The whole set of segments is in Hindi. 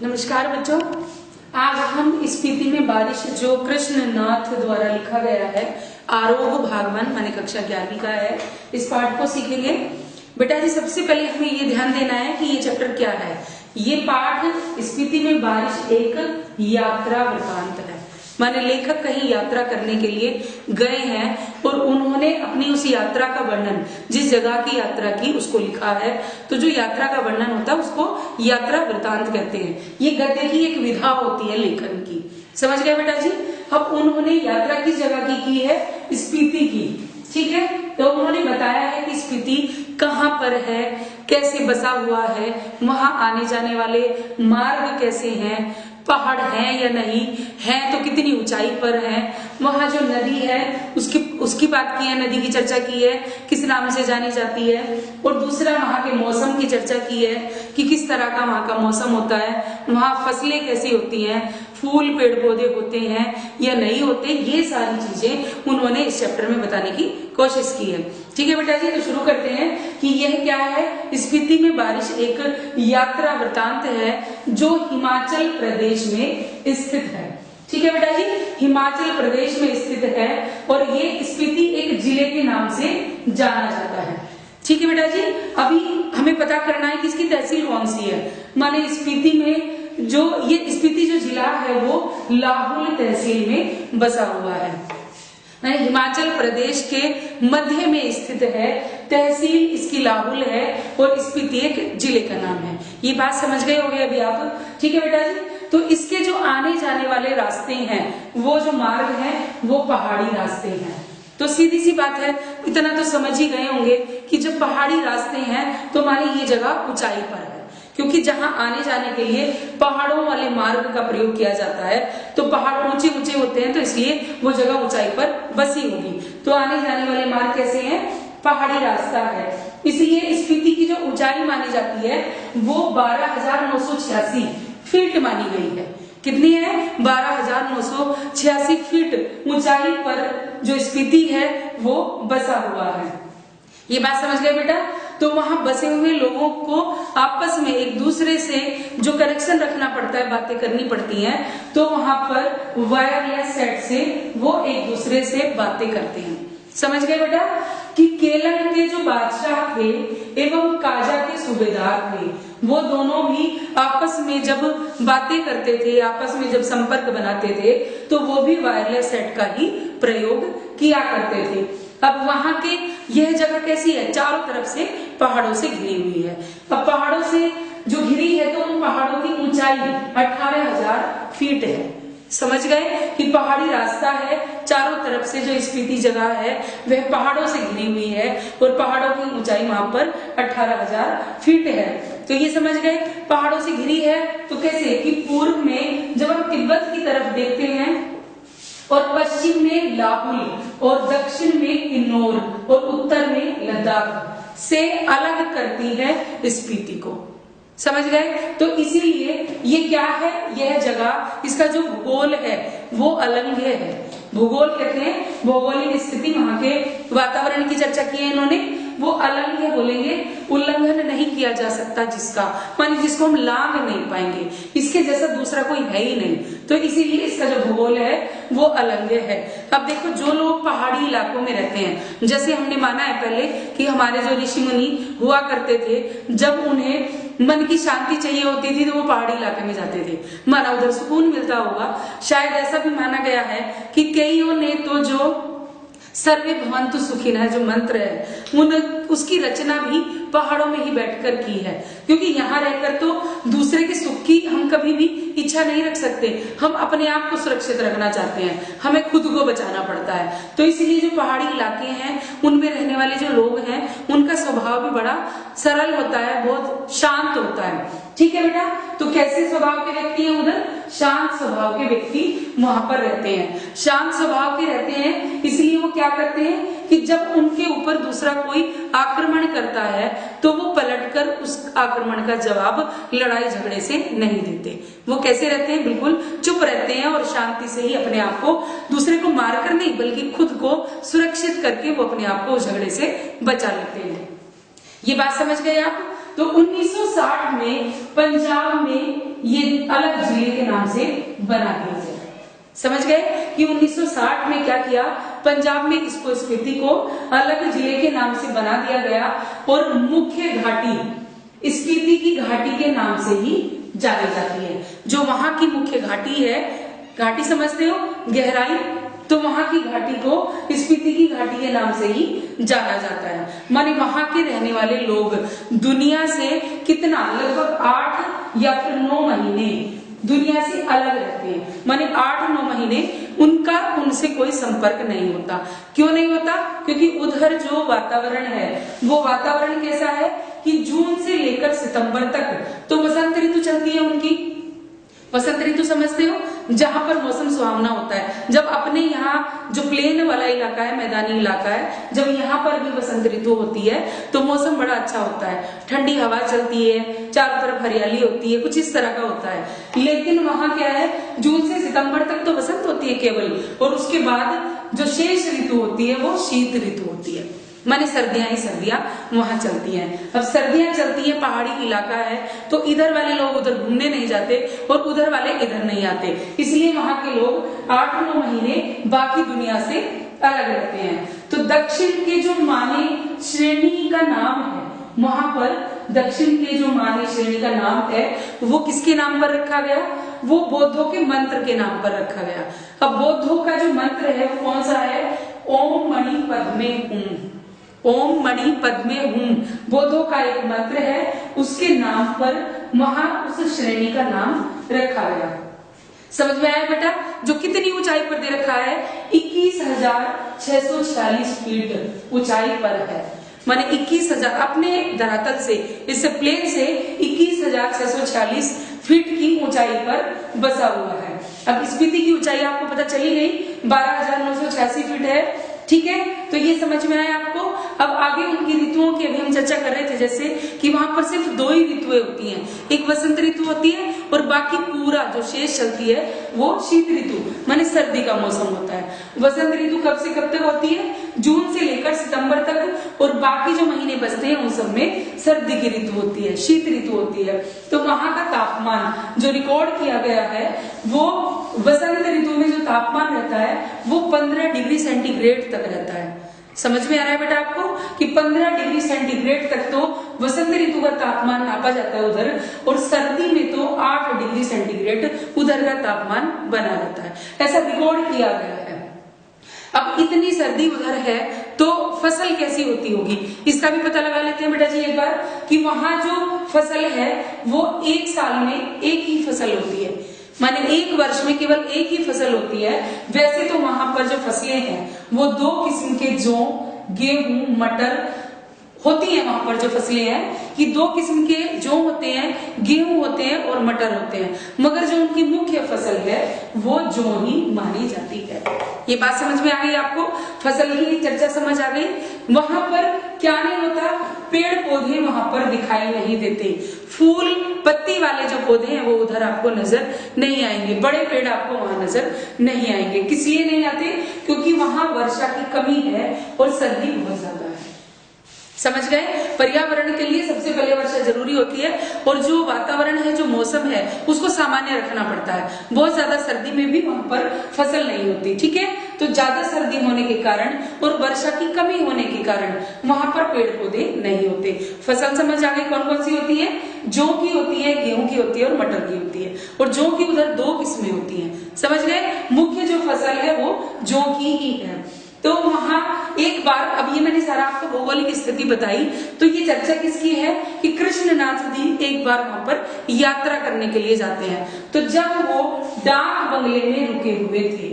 नमस्कार बच्चों, आज हम स्पीति में बारिश जो कृष्णनाथ द्वारा लिखा गया है आरोह भागवन माने कक्षा 11वीं का है, इस पाठ को सीखेंगे। बेटा जी सबसे पहले हमें ये ध्यान देना है कि ये चैप्टर क्या है। ये पाठ स्पीति में बारिश एक यात्रा वृतांत है, माने लेखक कहीं यात्रा करने के लिए गए हैं और उन्होंने अपनी उस यात्रा का वर्णन, जिस जगह की यात्रा की उसको लिखा है। तो जो यात्रा का वर्णन होता है उसको यात्रा वृतांत कहते हैं। ये गद्य की एक विधा होती है लेखन की, समझ गए बेटा जी। अब उन्होंने यात्रा किस जगह की है? स्पीति की, ठीक है। तो उन्होंने बताया है कि स्पीति कहाँ पर है, कैसे बसा हुआ है, वहां आने जाने वाले मार्ग कैसे हैं, पहाड़ हैं या नहीं है, तो कितनी ऊंचाई पर है, वहां जो नदी है उसकी बात की है, नदी की चर्चा की है, किस नाम से जानी जाती है। और दूसरा वहां के मौसम की चर्चा की है कि किस तरह का वहां का मौसम होता है, वहां फसलें कैसी होती हैं, फूल पेड़ पौधे होते हैं या नहीं होते। ये सारी चीजें उन्होंने इस चैप्टर में बताने की कोशिश की है। ठीक है बेटा जी, तो शुरू करते हैं कि यह क्या है। स्पीति में बारिश एक यात्रा वृतांत है जो हिमाचल प्रदेश में स्थित है। ठीक है बेटा जी, हिमाचल प्रदेश में स्थित है और ये स्पीति एक जिले के नाम से जाना जाता है। ठीक है बेटा जी, अभी हमें पता करना है कि इसकी तहसील कौन सी है। माने स्पीति में जो ये स्पीति जो जिला है वो लाहुल तहसील में बसा हुआ है, हिमाचल प्रदेश के मध्य में स्थित है। तहसील इसकी लाहुल है और स्पीति एक जिले का नाम है। ये बात समझ गए होंगे अभी आप। ठीक है बेटा जी, तो इसके जो आने जाने वाले रास्ते हैं, वो जो मार्ग हैं वो पहाड़ी रास्ते हैं। तो सीधी सी बात है, इतना तो समझ ही गए होंगे कि जब पहाड़ी रास्ते हैं तो माने ये जगह ऊंचाई पर है, क्योंकि जहां आने जाने के लिए पहाड़ों वाले मार्ग का प्रयोग किया जाता है। तो पहाड़ ऊंचे ऊंचे होते हैं, तो इसलिए वो जगह ऊंचाई पर बसी होगी। तो आने जाने वाले मार्ग कैसे हैं? पहाड़ी रास्ता है। इसलिए स्पीति की जो ऊंचाई मानी जाती है वो 12,986 फीट मानी गई है। कितनी है? 12,986 फीट ऊंचाई पर जो स्पीति है वो बसा हुआ है। ये बात समझ गए बेटा। तो वहां बसे हुए लोगों को आपस में एक दूसरे से जो कनेक्शन रखना पड़ता है, बातें करनी पड़ती हैं, तो वहां पर वायरलेस सेट से वो एक दूसरे से बातें करते हैं। समझ गए बेटा कि केलंग के जो बादशाह थे एवं काजा के सूबेदार थे, वो दोनों भी आपस में जब बातें करते थे, आपस में जब संपर्क बनाते थे, तो वो भी वायरलेस सेट का ही प्रयोग किया करते थे। अब वहां के यह जगह कैसी है? चारों तरफ से पहाड़ों से घिरी हुई है। अब पहाड़ों से जो घिरी है तो उन पहाड़ों की ऊंचाई 18,000 फीट है। समझ गए कि पहाड़ी रास्ता है, चारों तरफ से जो स्पीति जगह है वह पहाड़ों से घिरी हुई है और पहाड़ों की ऊंचाई वहां पर 18,000 फीट है। तो ये समझ गए पहाड़ों से घिरी है। तो कैसे कि पूर्व में जब हम तिब्बत की तरफ देखते हैं और पश्चिम में लाहुल और दक्षिण में किन्नौर और उत्तर में लद्दाख से अलग करती है स्पीति को। समझ गए? तो इसीलिए ये क्या है, यह जगह, इसका जो भूगोल है वो अलंघ्य है। भूगोल कहते हैं भौगोलिक स्थिति, वहां के वातावरण की चर्चा की है इन्होंने। वो अलंघ्य बोलेंगे, उल्लंघन नहीं किया जा सकता जिसका, माने जिसको हम लांघ नहीं पाएंगे, इसके जैसा दूसरा कोई है ही नहीं। तो इसीलिए इसका जो भूगोल है वो अलंघ्य है। अब देखो जो लोग पहाड़ी इलाकों में रहते हैं, जैसे हमने माना है पहले कि हमारे जो ऋषि मुनि हुआ करते थे, जब उन्हें मन की शांति चाहिए होती थी तो वो पहाड़ी इलाके में जाते थे, माना उधर सुकून मिलता होगा। शायद ऐसा भी माना गया है कि कईयों ने तो जो सर्वे भवन्तु सुखिनः जो मंत्र है उसकी रचना भी पहाड़ों में ही बैठकर की है, क्योंकि यहाँ रहकर तो दूसरे के सुख की हम कभी भी इच्छा नहीं रख सकते। हम अपने आप को सुरक्षित रखना चाहते हैं, हमें खुद को बचाना पड़ता है। तो इसलिए जो पहाड़ी इलाके हैं उनमें रहने वाले जो लोग हैं उनका स्वभाव भी बड़ा सरल होता है, बहुत शांत होता है। ठीक है बेटा, तो कैसे स्वभाव के व्यक्ति हैं उधर? शांत स्वभाव के व्यक्ति वहां पर रहते हैं, शांत स्वभाव के रहते हैं। इसलिए वो क्या करते हैं कि जब उनके ऊपर दूसरा कोई आक्रमण करता है तो वो पलटकर उस आक्रमण का जवाब लड़ाई झगड़े से नहीं देते। वो कैसे रहते हैं? बिल्कुल चुप रहते हैं और शांति से ही अपने आप को, दूसरे को मारकर नहीं बल्कि खुद को सुरक्षित करके वो अपने आप को उस झगड़े से बचा लेते हैं। ये बात समझ गए आप? तो 1960 में पंजाब में ये अलग जिले के नाम से बना दिया गया। समझ गए कि 1960 में क्या किया, पंजाब में इसको स्पीति को अलग जिले के नाम से बना दिया गया और मुख्य घाटी स्पीति की घाटी के नाम से ही जानी जाती है। जो वहां की मुख्य घाटी है, घाटी समझते हो, गहराई, तो वहां की घाटी को स्पीति की घाटी के नाम से ही जाना जाता है। माने वहां के रहने वाले लोग दुनिया से कितना, लगभग 8 या फिर 9 महीने दुनिया से अलग रहते हैं। माने 8-9 महीने उनका उनसे कोई संपर्क नहीं होता। क्यों नहीं होता? क्योंकि उधर जो वातावरण है वो वातावरण कैसा है कि जून से लेकर सितंबर तक तो वसंत ऋतु चलती है उनकी। वसंत ऋतु समझते हो, जहां पर मौसम सुहावना होता है। जब अपने यहाँ जो प्लेन वाला इलाका है, मैदानी इलाका है, जब यहाँ पर भी वसंत ऋतु होती है तो मौसम बड़ा अच्छा होता है, ठंडी हवा चलती है, चारों तरफ हरियाली होती है, कुछ इस तरह का होता है। लेकिन वहां क्या है, जून से सितंबर तक तो वसंत होती है केवल, और उसके बाद जो शेष ऋतु होती है वो शीत ऋतु होती है। माने सर्दियां ही सर्दियां वहां चलती हैं। अब सर्दियां चलती है, पहाड़ी इलाका है, तो इधर वाले लोग उधर घूमने नहीं जाते और उधर वाले इधर नहीं आते, इसलिए वहां के लोग 8-9 महीने बाकी दुनिया से अलग रहते हैं। तो दक्षिण के जो माने श्रेणी का नाम है, वहां पर दक्षिण के जो माने श्रेणी का नाम है वो किसके नाम पर रखा गया? वो बौद्धों के मंत्र के नाम पर रखा गया। अब बौद्धों का जो मंत्र है वो कौन सा है? ओम मणि पद्मे हुम। ओम मणि पद्मे हुम बौद्धों का एक मंत्र है, उसके नाम पर वहां उस श्रेणी का नाम रखा गया। समझ में आया बेटा? जो कितनी ऊंचाई पर दे रखा है? 21,646 फीट ऊंचाई पर है। माने 21,000 अपने धरातल से, इससे प्लेन से 21,646 फीट की ऊंचाई पर बसा हुआ है। अब स्पीति की ऊंचाई आपको पता चली गई, 12,986 फीट है। ठीक है, तो ये समझ में आया आपको। अब आगे उनकी ऋतुओं की अभी हम चर्चा कर रहे थे, जैसे कि वहां पर सिर्फ 2 ही ऋतुएं होती हैं, एक वसंत ऋतु होती है और बाकी पूरा जो शेष चलती है वो शीत ऋतु माने सर्दी का मौसम होता है। वसंत ऋतु कब से कब तक होती है? जून से लेकर सितंबर तक, और बाकी जो महीने बचते हैं उन सब में सर्दी की ऋतु होती है, शीत ऋतु होती है। तो वहां का तापमान जो रिकॉर्ड किया गया है वो वसंत ऋतु में जो तापमान रहता है वो 15 डिग्री सेंटीग्रेड तक रहता है। समझ में आ रहा है बेटा आपको कि 15 डिग्री सेंटीग्रेड तक तो वसंत ऋतु का तापमान नापा जाता है उधर, और सर्दी में तो 8 डिग्री सेंटीग्रेड उधर का तापमान बना रहता है। ऐसा रिकॉर्ड किया गया है। अब इतनी सर्दी उधर है तो फसल कैसी होती होगी इसका भी पता लगा लेते हैं बेटा जी एक बार, कि वहां जो फसल है वो एक साल में एक ही फसल होती है। माने एक वर्ष में केवल एक ही फसल होती है। वैसे तो वहां पर जो फसलें हैं वो 2 किस्म के जौ, गेहूं, मटर होती है। वहां पर जो फसलें हैं कि 2 किस्म के जौ होते हैं, गेहूं होते हैं और मटर होते हैं, मगर जो उनकी मुख्य फसल है वो जौ ही मानी जाती है। ये बात समझ में आ गई आपको? फसल की चर्चा समझ आ गई। वहां पर क्या नहीं होता? पेड़ पौधे वहां पर दिखाई नहीं देते। फूल पत्ती वाले जो पौधे हैं वो उधर आपको नजर नहीं आएंगे, बड़े पेड़ आपको वहां नजर नहीं आएंगे। किस लिए नहीं आते? क्योंकि वहां वर्षा की कमी है और सर्दी बहुत ज्यादा है। समझ गए? पर्यावरण के लिए सबसे पहले वर्षा जरूरी होती है, और जो वातावरण है, जो मौसम है, उसको सामान्य रखना पड़ता है। बहुत ज्यादा सर्दी में भी वहां पर फसल नहीं होती। ठीक है, तो ज्यादा सर्दी होने के कारण और वर्षा की कमी होने के कारण वहां पर पेड़ पौधे नहीं होते। फसल समझ आ गई कौन कौन सी होती है? जौ की होती है, गेहूं की होती है और मटर की होती है। और जौ की उधर 2 किस्में होती हैं। समझ गए? मुख्य जो फसल है वो जौ की ही है। तो वहां एक बार, अब ये मैंने सारा आपको भौगोलिक स्थिति बताई, तो ये चर्चा किसकी है कि कृष्णनाथ जी एक बार वहां पर यात्रा करने के लिए जाते हैं। तो जब वो डाक बंगले में रुके हुए थे,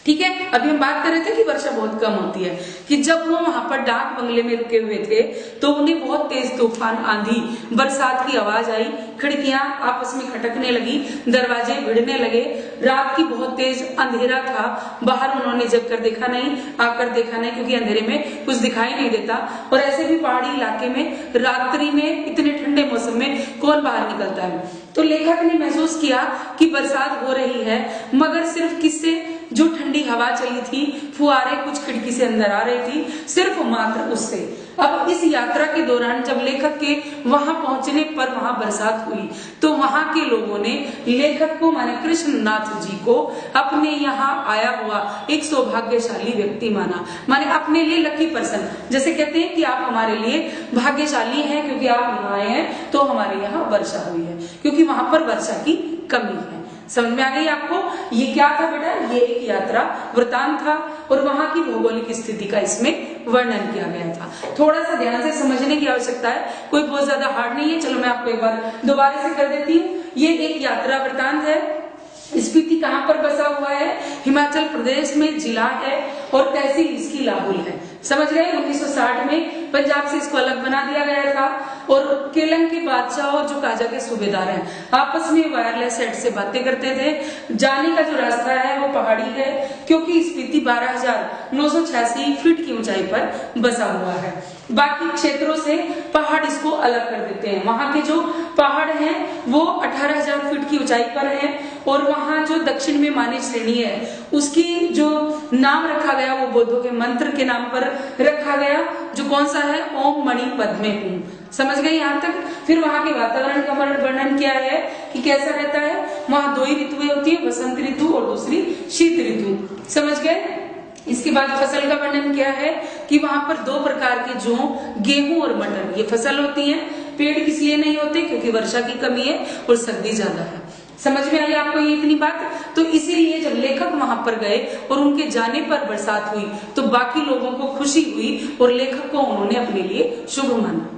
ठीक है, अभी हम बात कर रहे थे कि वर्षा बहुत कम होती है, कि जब वो वहां पर डाक बंगले में रुके हुए थे तो उन्हें बहुत तेज तूफान, आंधी, बरसात की आवाज आई, खिड़कियां आपस में खटकने लगी, दरवाजे भिड़ने लगे, रात की बहुत तेज अंधेरा था। बाहर उन्होंने जग कर देखा नहीं, आकर देखा नहीं, क्योंकि अंधेरे में कुछ दिखाई नहीं देता। और ऐसे भी पहाड़ी इलाके में रात्रि में इतने ठंडे मौसम में कौन बाहर निकलता है। तो लेखक ने महसूस किया कि बरसात हो रही है, मगर सिर्फ किससे? जो ठंडी हवा चली थी, फुहारे कुछ खिड़की से अंदर आ रही थी, सिर्फ मात्र उससे। अब इस यात्रा के दौरान जब लेखक के वहां पहुंचने पर वहां बरसात हुई, तो वहां के लोगों ने लेखक को माने कृष्णनाथ जी को अपने यहाँ आया हुआ एक सौभाग्यशाली व्यक्ति माना, माने अपने लिए लकी पर्सन। जैसे कहते हैं कि आप हमारे लिए भाग्यशाली हैं क्योंकि आप यहाँ आए हैं, तो हमारे यहाँ वर्षा हुई है, क्योंकि वहां पर वर्षा की कमी है। समझ में आ गई आपको? ये क्या था बेटा? ये एक यात्रा वृतांत था और वहां की भौगोलिक स्थिति का इसमें वर्णन किया गया था। थोड़ा सा ध्यान से समझने की आवश्यकता है, कोई बहुत ज्यादा हार्ड नहीं है। चलो मैं आपको एक बार दोबारा से कर देती हूँ। ये एक यात्रा वृतांत है। स्पीति कहाँ पर बसा हुआ है? हिमाचल प्रदेश में जिला है और तहसील इसकी लाहौल है। समझ गए? 1960 में पंजाब से इसको अलग बना दिया गया था और केलंग के बादशाह और जो काजा के सूबेदार हैं आपस में वायरलेस सेट से बातें करते थे। जाने का जो रास्ता है वो पहाड़ी है, क्योंकि स्पीति 12,986 फीट की ऊंचाई पर बसा हुआ है। बाकी क्षेत्रों से पहाड़ इसको अलग कर देते हैं। वहां के जो पहाड़ हैं वो 18,000 फीट की ऊंचाई पर है और वहां जो दक्षिण में मानी श्रेणी है उसकी जो नाम रखा गया वो बौद्धों के मंत्र के नाम पर रखा गया, जो कौन सा है? ओम मणि पद्मे हूं। समझ गए यहाँ तक? फिर वहां के वातावरण का वर्णन किया है कि कैसा रहता है। वहां 2 ही ऋतुएं होती है, बसंत ऋतु और दूसरी शीत ऋतु। समझ गए? इसके बाद फसल का वर्णन किया है कि वहां पर 2 प्रकार के जौ, गेहूं और मटर, ये फसल होती है। पेड़ किस लिए नहीं होते? क्योंकि वर्षा की कमी है और सर्दी ज्यादा है। समझ में आई आपको ये इतनी बात? तो इसीलिए जब लेखक वहां पर गए और उनके जाने पर बरसात हुई तो बाकी लोगों को खुशी हुई और लेखक को उन्होंने अपने लिए शुभ माना।